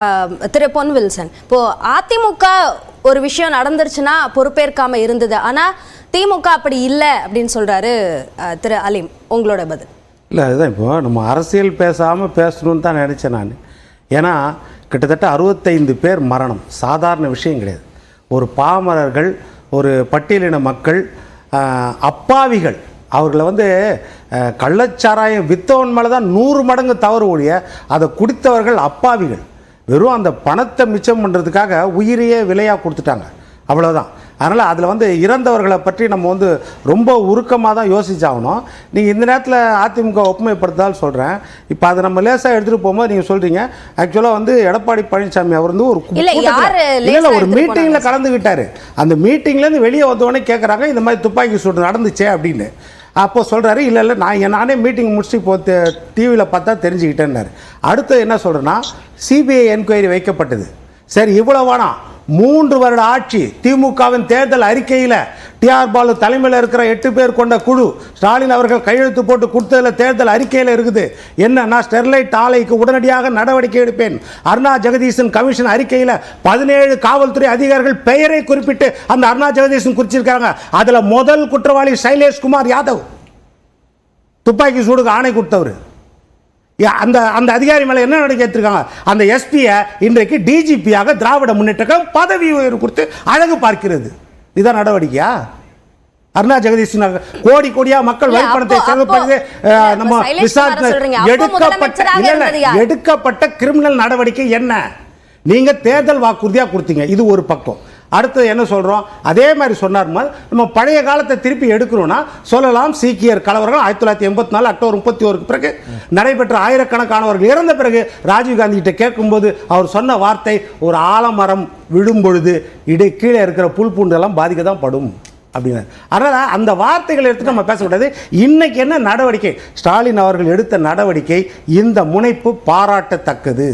திரு பொன் Wilson, இப்போ அதிமுக ஒரு விஷயம் நடந்துருச்சுன்னா பொறுப்பேற்காம இருந்தது, ஆனா திமுக அப்படி இல்லை அப்படின்னு சொல்றாரு திரு அலீம். உங்களோட பதில்? இல்லை, அதுதான் இப்போ நம்ம அரசியல் பேசாமல் பேசணும்னு தான் நினச்சேன் நான். ஏன்னா கிட்டத்தட்ட 65 பேர் மரணம் சாதாரண விஷயம் கிடையாது. ஒரு பாமரர்கள், ஒரு பட்டியலின மக்கள், அப்பாவிகள், அவர்களை கள்ளச்சாராயம் வித்தவன் மேலே தான் 100 மடங்கு தவறு ஒழிய அதை குடித்தவர்கள் அப்பாவிகள். வெறும் அந்த பணத்தை மிச்சம் பண்ணுறதுக்காக உயிரையே விலையாக கொடுத்துட்டாங்க, அவ்வளோதான். அதனால் அதில் இறந்தவர்களை பற்றி நம்ம ரொம்ப உருக்கமாக தான் யோசிச்சாகணும். நீங்கள் இந்த நேரத்தில் அதிமுக ஒப்புமைப்படுத்தால் சொல்கிறேன். இப்போ அதை நம்ம லேசாக எடுத்துகிட்டு போகும்போது நீங்கள் சொல்கிறீங்க, ஆக்சுவலாக எடப்பாடி பழனிசாமி அவர் ஒரு மீட்டிங்கில் கலந்துக்கிட்டார். அந்த மீட்டிங்லேருந்து வெளியே வந்தோடனே கேட்குறாங்க, இந்த மாதிரி துப்பாக்கி சூடு நடந்துச்சே அப்படின்னு. அப்போ சொல்கிறாரு, இல்லை நானே மீட்டிங் முடிச்சுட்டு இப்போ டிவியில் பார்த்தா தெரிஞ்சுக்கிட்டேன்னாரு. அடுத்து என்ன சொல்கிறேன்னா, சிபிஐ என்கொயரி வைக்கப்பட்டது. சரி, இவ்வளோ வேணாம். 3 வருட ஆட்சி திமுகவின் தேர்தல் அறிக்கையில் டிஆர் பாலு தலைமையில் இருக்கிற 8 பேர் கொண்ட குழு ஸ்டாலின் அவர்கள் கையெழுத்து போட்டு கொடுத்ததில் தேர்தல் அறிக்கையில் இருக்குது என்னன்னா, ஸ்டெர்லைட் ஆலைக்கு உடனடியாக நடவடிக்கை எடுப்பேன். அருணா ஜெகதீசன் கமிஷன் அறிக்கையில் 17 காவல்துறை அதிகாரிகள் பெயரை குறிப்பிட்டு அந்த அருணா ஜெகதீசன் குறிச்சிருக்காங்க. அதில் முதல் குற்றவாளி சைலேஷ்குமார் யாதவ், துப்பாக்கி சூடுக்கு ஆணை கொடுத்தவர். அந்த அந்த அதிகாரி மேலே என்ன நடவடிக்கை எடுத்திருக்காங்க? அந்த எஸ்பியை இன்றைக்கு டிஜிபியாக திராவிட முன்னேற்ற கழகம் பதவி உயர்வு கொடுத்து அழகு பார்க்கிறது. இதான் நடவடிக்கையா? அருணா ஜெகதீசன் கோடி கோடியா மக்கள் வரிப்பணத்தை செலவு நம்ம விசாரணை எடுக்கப்பட்ட கிரிமினல் நடவடிக்கை என்ன? நீங்க தேர்தல் வாக்குறுதியா கொடுத்தீங்க, இது ஒரு பக்கம். அடுத்து என்ன சொல்கிறோம்? அதே மாதிரி சொன்னார், நம்ம பழைய காலத்தை திருப்பி எடுக்கணும்னா சொல்லலாம். சீக்கியர் கலவரங்கள் 1984 அக்டோபர் 31 பிறகு நடைபெற்ற ஆயிரக்கணக்கானவர்கள் இறந்த பிறகு ராஜீவ்காந்தி கிட்ட கேட்கும்போது அவர் சொன்ன வார்த்தை, ஒரு ஆலமரம் விழும் பொழுது கீழே இருக்கிற புல் பூண்டெல்லாம் பாதிக்க தான் படும் அப்படின்னு. அதனால் அந்த வார்த்தைகளை எடுத்து நம்ம பேசக்கூடாது. இன்னைக்கு என்ன நடவடிக்கை? ஸ்டாலின் அவர்கள் எடுத்த நடவடிக்கை, இந்த முனைப்பு பாராட்டத்தக்கது,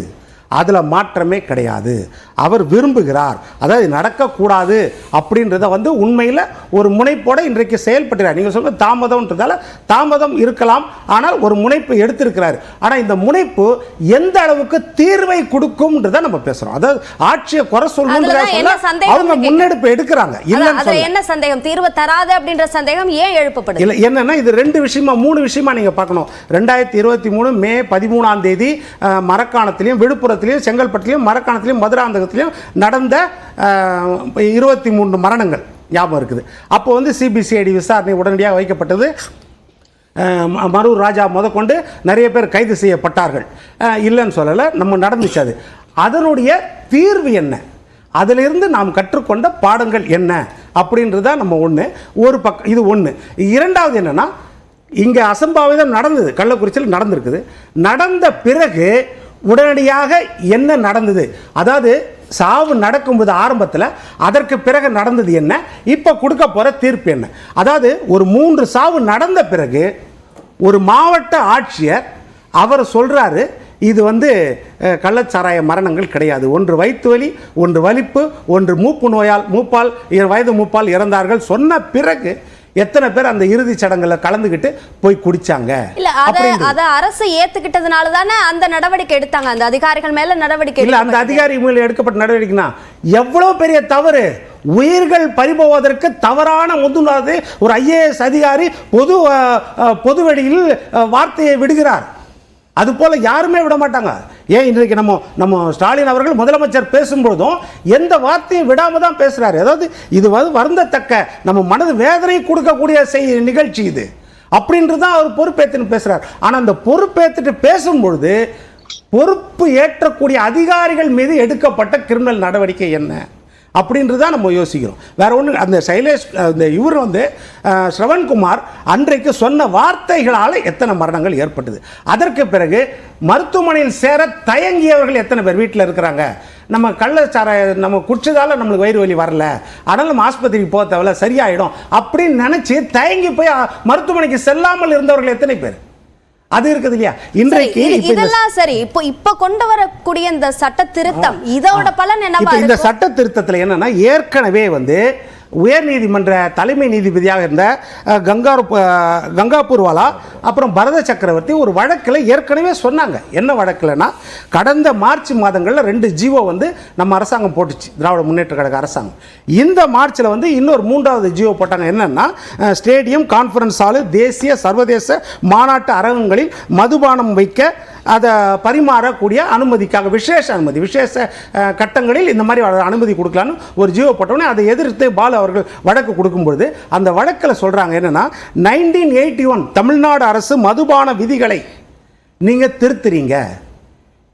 அதில் மாற்றமே கிடையாது. அவர் விரும்புகிறார், அதாவது நடக்கக்கூடாது அப்படின்றத உண்மையில் ஒரு முனைப்போடு இன்றைக்கு செயல்படுகிறார். நீங்கள் சொல்ல தாமதம்ன்றதால தாமதம் இருக்கலாம், ஆனால் ஒரு முனைப்பு எடுத்திருக்கிறார். ஆனால் இந்த முனைப்பு எந்த அளவுக்கு தீர்வை கொடுக்கும்ன்றதை நம்ம பேசுகிறோம். அதாவது ஆட்சியை குறை சொல்லணும்ன்ற அவங்க முன்னெடுப்பு எடுக்கிறாங்க. என்ன சந்தேகம்? தீர்வு தராது அப்படின்ற சந்தேகம் ஏன் எழுப்பப்படுது? இல்லை, என்னன்னா இது 2 விஷயமா 3 விஷயமா நீங்கள் பார்க்கணும். 2023 மே 13ஆம் தேதி மரக்காணத்திலையும் விழுப்புரத்திலையும் செங்கல்பட்டிலையும் மரக்காணத்திலையும் மதுராந்தகத்திலையும் நடந்த 23 மரணங்கள் ஞாபகம் இருக்குது. அப்போ சிபிசிஐடி விசாரணை உடனடியாக வைக்கப்பட்டது. மரூர் ராஜா முதற்கொண்டு நிறைய பேர் கைது செய்யப்பட்டார்கள். இல்லைன்னு சொல்லலை, நம்ம நடந்துச்சு. அது அதனுடைய தீர்வு என்ன? அதிலிருந்து நாம் கற்றுக்கொண்ட பாடங்கள் என்ன அப்படின்றத நம்ம ஒரு பக்கம் இது ஒன்று. இரண்டாவது என்னன்னா, இங்கே அசம்பாவிதம் நடந்தது, கள்ளக்குறிச்சியில் நடந்திருக்குது. நடந்த பிறகு உடனடியாக என்ன நடந்தது? அதாவது சாவு நடக்கும்போது ஆரம்பத்தில், அதற்கு பிறகு நடந்தது என்ன, இப்போ கொடுக்க போகிற தீர்ப்பு என்ன? அதாவது ஒரு 3 சாவு நடந்த பிறகு ஒரு மாவட்ட ஆட்சியர் அவர் சொல்கிறாரு, இது கள்ளச்சாராய மரணங்கள் கிடையாது. ஒன்று வயிற்று வலி, ஒன்று வலிப்பு, ஒன்று மூப்பால் வயது மூப்பால் இறந்தார்கள் சொன்ன பிறகு எத்தனை பேர் அந்த இறுதி சடங்குல கலந்துக்கிட்டு போய் குடிச்சாங்க? இல்ல, அத அரசு ஏத்துக்கிட்டதுனால தானே அந்த நடவடிக்கை எடுத்தாங்க. அந்த அதிகாரிகள் மேல நடவடிக்கை இல்ல, அந்த அதிகாரி மேல எடுக்கப்பட்ட நடவடிக்கைனா எவ்வளவு பெரிய தவறு! உயிர்கள் பறிபோவதற்கு தவறான முதலாவது ஒரு IAS அதிகாரி பொதுவெளியில் வார்த்தையை விடுகிறார். அது போல யாருமே விட மாட்டாங்க. ஏன் இன்றைக்கு நம்ம ஸ்டாலின் அவர்கள் முதலமைச்சர் பேசும்பொழுதும் எந்த வார்த்தையும் விடாம தான் பேசுறாரு. அதாவது இது வருந்தத்தக்க, நம்ம மனது வேதனை கொடுக்கக்கூடிய நிகழ்ச்சி இது அப்படின்றது தான் அவர் பொறுப்பேற்றுன்னு பேசுறார். ஆனால் அந்த பொறுப்பேற்றுட்டு பேசும்பொழுது பொறுப்பு ஏற்றக்கூடிய அதிகாரிகள் மீது எடுக்கப்பட்ட கிரிமினல் நடவடிக்கை என்ன அப்படின்றதான் நம்ம யோசிக்கிறோம். வேற ஒன்று, அந்த சைலேஷ் இவர் ஸ்ரவன்குமார் அன்றைக்கு சொன்ன வார்த்தைகளால் எத்தனை மரணங்கள் ஏற்பட்டது. அதற்கு பிறகு மருத்துவமனையில் சேர தயங்கியவர்கள் எத்தனை பேர் வீட்டில் இருக்கிறாங்க. நம்ம கள்ளச்சாராய நம்ம குடிச்சதால நம்மளுக்கு வயிறு வலி வரல, அதனால் நம்ம ஆஸ்பத்திரிக்கு போக தேவையில்ல, சரியாயிடும் அப்படின்னு நினச்சி தயங்கி போய் மருத்துவமனைக்கு செல்லாமல் இருந்தவர்கள் எத்தனை பேர்? அது இருக்குது இல்லையா? இன்றைக்கு இதெல்லாம் சரி. இப்போ கொண்டு வரக்கூடிய இந்த சட்ட திருத்தம், இதோட பலன் என்ன? இந்த சட்ட திருத்தத்தில் என்னன்னா, ஏற்கனவே உயர்நீதிமன்ற தலைமை நீதிபதியாக இருந்த கங்காபூர்வாலா அப்புறம் பரத சக்கரவர்த்தி ஒரு வழக்கில் ஏற்கனவே சொன்னாங்க. என்ன வழக்கில்னா, கடந்த மார்ச் மாதங்களில் 2 ஜிஓ வந்து நம்ம அரசாங்கம் போட்டுச்சு, திராவிட முன்னேற்ற கழக அரசாங்கம். இந்த மார்ச்சில் வந்து இன்னொரு 3வது ஜிஓ போட்டாங்க. என்னன்னா, ஸ்டேடியம், கான்ஃபரன்ஸ் ஹாலு, தேசிய சர்வதேச மாநாட்டு அரங்கங்களில் மதுபானம் வைக்க அதை பரிமாறக்கூடிய அனுமதிக்காக விசேஷ கட்டங்களில் இந்த மாதிரி அனுமதி கொடுக்கலான்னு ஒரு ஜியோ போட்டோன்னே அதை எதிர்த்து பாலு அவர்கள் வழக்கு கொடுக்கும்பொழுது அந்த வழக்கில் சொல்கிறாங்க என்னென்னா, 1981 தமிழ்நாடு அரசு மதுபான விதிகளை நீங்கள் திருத்துறீங்க,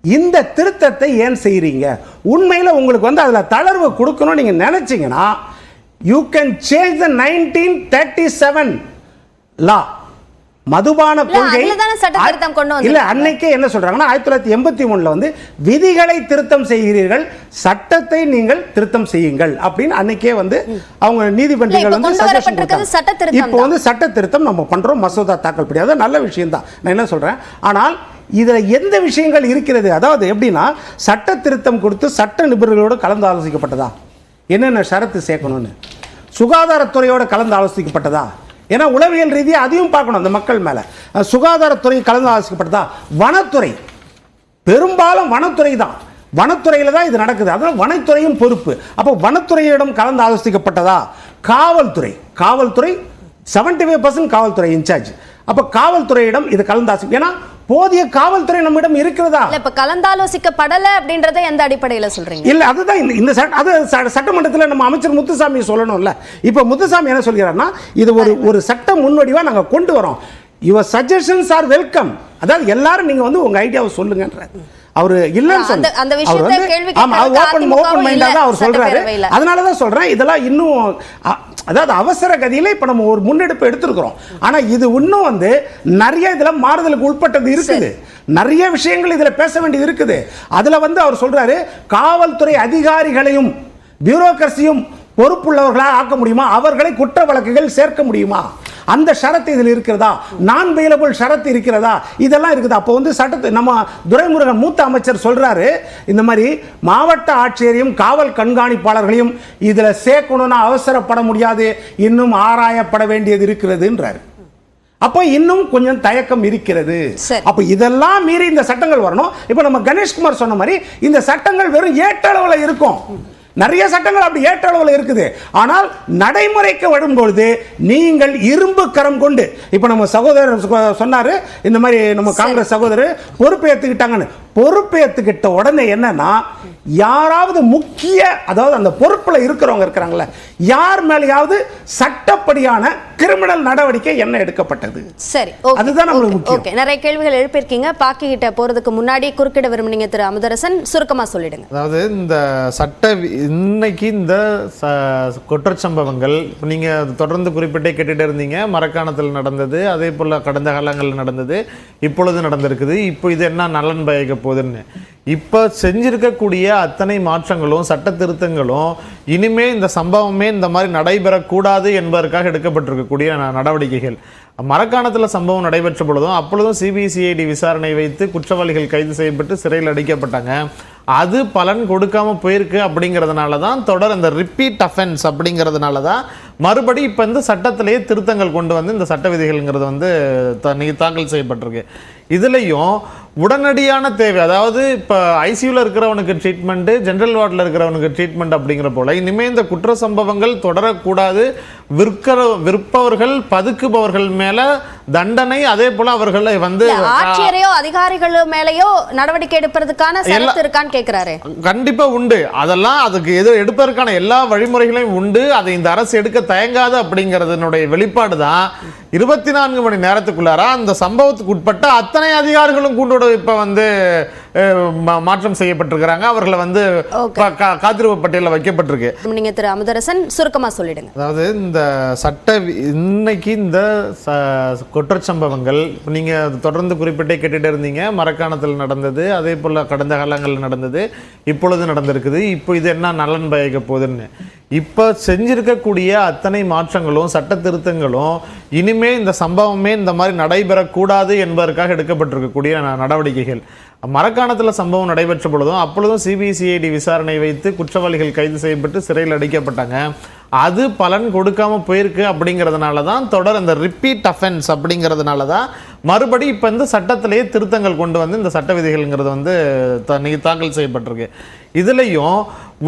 இந்த திருத்தத்தை ஏன் செய்கிறீங்க? உண்மையில் உங்களுக்கு வந்து அதில் தளர்வு கொடுக்கணும்னு நீங்கள் நினச்சிங்கன்னா யூ கேன் சேஞ்ச் த 1937 லா. மதுபான கொள்கை இல்ல, அன்னைக்கே என்ன சொல்றாங்கன்னா 1981 வந்து விதிகளை திருத்தம் செய்கிறீர்கள், சட்டத்தை நீங்கள் திருத்தம் செய்யுங்கள் அப்படின்னு அன்னைக்கே வந்து அவங்க நீதிபதிகள் வந்து சஜஷன் கொடுத்தாங்க. இப்போ வந்து சட்ட திருத்தம் நம்ம பண்றோம், மசோதா தாக்கல் பண்ணி, அது நல்ல விஷயம் தான். நான் என்ன சொல்றேன், ஆனால் இதில் எந்த விஷயங்கள் இருக்கிறது, அதாவது எப்படின்னா, சட்ட திருத்தம் கொடுத்து சட்ட நிபுணர்களோடு கலந்து ஆலோசிக்கப்பட்டதா, என்னென்ன ஷரத்து சேர்க்கணும்னு சுகாதாரத்துறையோட கலந்து ஆலோசிக்கப்பட்டதா, ஏன்னா உளவியல் ரீதியாக அதையும் பார்க்கணும் அந்த மக்கள் மேலே. சுகாதாரத்துறை கலந்து ஆலோசிக்கப்பட்டதா, வனத்துறை, பெரும்பாலும் வனத்துறை தான், வனத்துறையில் தான் இது நடக்குது, அதனால் வனத்துறையும் பொறுப்பு. அப்போ வனத்துறையிடம் கலந்து ஆலோசிக்கப்பட்டதா, காவல்துறை 75% காவல்துறை இன்சார்ஜ், அப்போ காவல்துறையிடம் இது கலந்து, ஏன்னா போதிய காவல்துறை நம்மிடம் இருக்கிறதா? இப்ப கலந்தாலோசிக்கப்படல அப்படின்றத எந்த அடிப்படையில சொல்றீங்க? இல்ல, அதுதான் இந்த சட்டமன்றத்தில் நம்ம அமைச்சர் முத்துசாமி சொல்லணும்ல. இப்ப முத்துசாமி என்ன சொல்கிறார்னா, இது ஒரு சட்ட முன்வடிவா நாங்க கொண்டு வரோம், யுவர் சஜஷன்ஸ் ஆர் வெல்கம், அதாவது எல்லாரும் நீங்க வந்து உங்க ஐடியாவை சொல்லுங்கன்ற அவரு இல்லன்னு சொல்ல, அவர் வந்து ஓபன் மைண்டா தான் அவர் சொல்றாரு. அதனால தான் சொல்றேன், இதெல்லாம் இன்னும் அதாவது அவசர கதியில இப்ப நம்ம ஒரு முன்னெடுப்பு எடுத்திருக்கிறோம். ஆனா இது இன்னும் வந்து நிறைய இதுல மாறுதலுக்கு உட்பட்டது இருக்குது, நிறைய விஷயங்கள் இதுல பேச வேண்டியது இருக்குது. அதுல வந்து அவர் சொல்றாரு, காவல்துறை அதிகாரிகளையும் பியூரோக்ரசியும் பொறுப்புள்ளவர்களாக ஆக்க முடியுமா, அவர்களை குற்ற வழக்குகள் சேர்க்க முடியுமா, அந்த ஷரத்து இதில் இருக்கிறதா, நான் பெயிலபிள் ஷரத்து இருக்கிறதா, இதெல்லாம் இருக்குது. அப்போ வந்து சட்டத்தை நம்ம துரைமுருகன் மூத்த அமைச்சர் சொல்றாரு, இந்த மாதிரி மாவட்ட ஆட்சியரையும் காவல் கண்காணிப்பாளர்களையும் இதில் சேர்க்கணும்னா அவசரப்பட முடியாது, இன்னும் ஆராயப்பட வேண்டியது இருக்கிறதுன்றாரு. அப்போ இன்னும் கொஞ்சம் தயக்கம் இருக்கிறது. அப்போ இதெல்லாம் மீறி இந்த சட்டங்கள் வரணும். இப்போ நம்ம கணேஷ்குமார் சொன்ன மாதிரி இந்த சட்டங்கள் வெறும் ஏற்றளவில் இருக்கும், நிறைய சட்டங்கள் அப்படி ஏற்ற அளவில் இருக்குது. ஆனால் நடைமுறைக்கு வரும்பொழுது நீங்கள் இரும்பு கரம் கொண்டு, இப்போ நம்ம சகோதரர் சொன்னாரு இந்த மாதிரி நம்ம காங்கிரஸ் சகோதரர் பொறுப்பேற்றுக்கிட்டாங்கன்னு, பொறுப்பேற்றுக்கிட்ட உடனே என்னன்னா, யாராவது முக்கிய, அதாவது அந்த பொறுப்பில் இருக்கிறவங்க இருக்கிறாங்களே, யார் மேலேயாவது சட்டப்படியான கிரிமினல் நடவடிக்கை என்ன எடுக்கப்பட்டது? சரி, அதுதான் நம்மளுக்கு முக்கியம். ஓகே, நிறைய கேள்விகள் எழுப்பியிருக்கீங்க. பாக்கி கிட்ட போறதுக்கு முன்னாடி குறுக்கிட விரும்புனீங்க திரு அமுதரசன், சுருக்கமா சொல்லிடுங்க. அதாவது இந்த சட்ட இன்னைக்கு இந்த குற்றச்சம்பவங்கள் நீங்க தொடர்ந்து குறிப்பிட்டே கேட்டுட்டு இருந்தீங்க, மரக்காணத்தில் நடந்தது, அதே போல கடந்த காலங்களில் நடந்தது, இப்பொழுது நடந்திருக்குது, இப்போ இது என்ன நலன் பயக்க போகுதுன்னு. இப்போ செஞ்சிருக்கக்கூடிய அத்தனை மாற்றங்களும் சட்ட திருத்தங்களும் இனிமே இந்த சம்பவமே இந்த மாதிரி நடைபெறக்கூடாது என்பதற்காக எடுக்கப்பட்டிருக்கக்கூடிய நடவடிக்கைகள். மரக்காணத்தில் சம்பவம் நடைபெற்ற பொழுதும் அப்பொழுதும் சிபிசிஐடி விசாரணை வைத்து குற்றவாளிகள் கைது செய்யப்பட்டு சிறையில் அடைக்கப்பட்டாங்க. அது பலன் கொடுக்காம போயிருக்கு. அப்படிங்கிறதுனால தான் தொடர் இந்த ரிப்பீட் அஃபென்ஸ் அப்படிங்கிறதுனால தான் மறுபடி இப்போ இந்த சட்டத்திலேயே திருத்தங்கள் கொண்டு வந்து இந்த சட்ட விதிகள்ங்கிறது வந்து தாக்கல் செய்யப்பட்டிருக்கு. இதுலேயும் உடனடியான தேவை, அதாவது இப்போ ஐசியூவில் இருக்கிறவனுக்கு ட்ரீட்மெண்ட்டு, ஜென்ரல் வார்டில் இருக்கிறவனுக்கு ட்ரீட்மெண்ட் அப்படிங்கிற போல இனிமேல் இந்த குற்ற சம்பவங்கள் தொடரக்கூடாது. விற்பவர்கள் பதுக்குபவர்கள் மேல தண்டனை, அதே போல அவர்களை வந்து ஆட்சியரையோ அதிகாரிகள் மேலேயோ நடவடிக்கை எடுப்பதற்கான சட்டத்து இருக்கான்னு கேட்கிறாரு. கண்டிப்பா உண்டு, அதெல்லாம் அதுக்கு எது எடுப்பதற்கான எல்லா வழிமுறைகளையும் உண்டு. அதை இந்த அரசு எடுக்க தயங்காது அப்படிங்கிறதுனுடைய வெளிப்பாடு தான் 24 மணி நேரத்துக்குள்ளார அந்த சம்பவத்துக்கு உட்பட்ட அத்தனை அதிகாரிகளும் கூண்டோட இப்ப வந்து மாற்றம் செய்யப்பட்டிருக்கிறாங்க. அவர்களை வந்து காத்திருப்பு பட்டியலில் வைக்கப்பட்டிருக்கு. நீங்க திரு அமுதரசன் சுருக்கமா சொல்லிடுங்க. அதாவது இந்த இன்னைக்கு இந்த குற்றச்சம்பவங்கள் நீங்க தொடர்ந்து குறிப்பிட்டே கேட்டுட்டு இருந்தீங்க, மரக்காணத்தில் நடந்தது, அதே போல கடந்த காலங்களில் நடந்தது, இப்பொழுது நடந்திருக்குது, இப்போ இது என்ன நலன் பயக்க போகுதுன்னு. இப்போ செஞ்சிருக்கக்கூடிய அத்தனை மாற்றங்களும் சட்ட திருத்தங்களும் இனிமே இந்த சம்பவமே இந்த மாதிரி நடைபெறக்கூடாது என்பதற்காக எடுக்கப்பட்டிருக்கக்கூடிய நடவடிக்கைகள். மரக்காணத்தில் சம்பவம் நடைபெற்ற பொழுதும் அப்பொழுதும் சிபிசிஐடி விசாரணை வைத்து குற்றவாளிகள் கைது செய்யப்பட்டு சிறையில் அடைக்கப்பட்டாங்க. அது பலன் கொடுக்காம போயிருக்கு அப்படிங்கிறதுனால தான் தொடர் இந்த ரிப்பீட் அஃபென்ஸ் அப்படிங்கிறதுனால தான் மறுபடி இப்போ இந்த சட்டத்திலேயே திருத்தங்கள் கொண்டு வந்து இந்த சட்ட விதிகள்ங்கிறது வந்து தாக்கல் செய்யப்பட்டிருக்கு. இதுலேயும்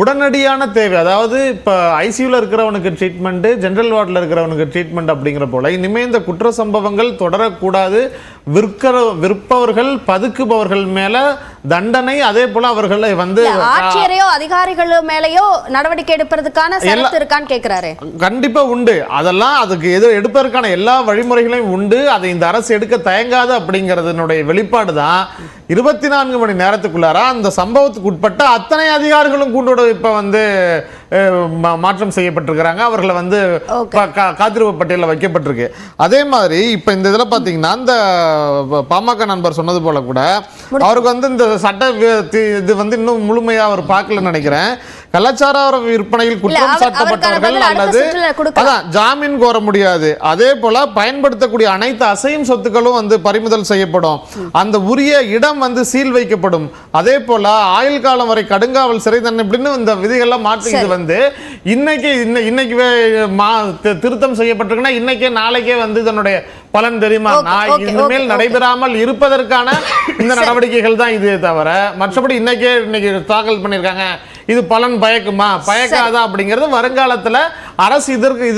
உடனடியான தேவை, அதாவது இப்போ ஐசியூவில் இருக்கிறவனுக்கு ட்ரீட்மெண்ட்டு, ஜென்ரல் வார்டில் இருக்கிறவனுக்கு ட்ரீட்மெண்ட் அப்படிங்கிற போல இனிமேல் இந்த குற்ற சம்பவங்கள் தொடரக்கூடாது. விற்பவர்கள் பதுக்குபவர்கள் மேல தண்டனை, அதே போல அவர்களை வந்து ஆட்சியரையோ அதிகாரிகளோ மேலேயோ நடவடிக்கை எடுப்பதற்கான சரத்து இருக்கான்னு கேட்கிறாரு. கண்டிப்பா உண்டு. அதெல்லாம் அதுக்கு எடுப்பதற்கான எல்லா வழிமுறைகளையும் உண்டு. அதை இந்த அரசு எடுக்க தயங்காது அப்படிங்கிறதுனுடைய வெளிப்பாடு தான் 24 மணி நேரத்துக்குள்ளார அந்த சம்பவத்துக்கு உட்பட்ட அத்தனை அதிகாரிகளும் கூண்டோட இப்ப வந்து மாற்றம் செய்யப்பட்டிருக்கிறாங்க. அவர்களை வந்து காத்திருப்பு பட்டியலில் வைக்கப்பட்டிருக்கு. அதே மாதிரி இப்ப இந்த இதுல பாத்தீங்கன்னா இந்த பாமக நண்பர் சொன்னது போல கூட அவருக்கு வந்து இந்த சட்ட இது வந்து இன்னும் முழுமையா அவர் பார்க்கல நினைக்கிறேன். கலாச்சார விற்பனையில் குற்றம் சாட்டப்பட்டவர்கள் அல்லது அதான் ஜாமீன் கோர முடியாது. அதே போல பயன்படுத்தக்கூடிய அனைத்து அசையும் சொத்துக்களும் வந்து பறிமுதல் செய்யப்படும். அந்த உரிய இடம் வந்து சீல் வைக்கப்படும். அதே போல ஆயுள் காலம் வரை கடுங்காவல் சிறை தண்டனை இப்படின்னு இந்த விதிகள்லாம் மாற்றி இது வந்து இன்னைக்கு திருத்தம் செய்யப்பட்டிருக்குன்னா இன்னைக்கே நாளைக்கே வந்து இதனுடைய பலன் தெரியுமா? இனிமேல் நடைபெறாமல் இருப்பதற்கான இந்த நடவடிக்கைகள் தான் இதே தவிர மற்றபடி இன்னைக்கு தாக்கல் பண்ணியிருக்காங்க இது பலன் பயக்குமா பயக்காதா அப்படிங்கிறது வருங்காலத்துல அரசு இதற்கு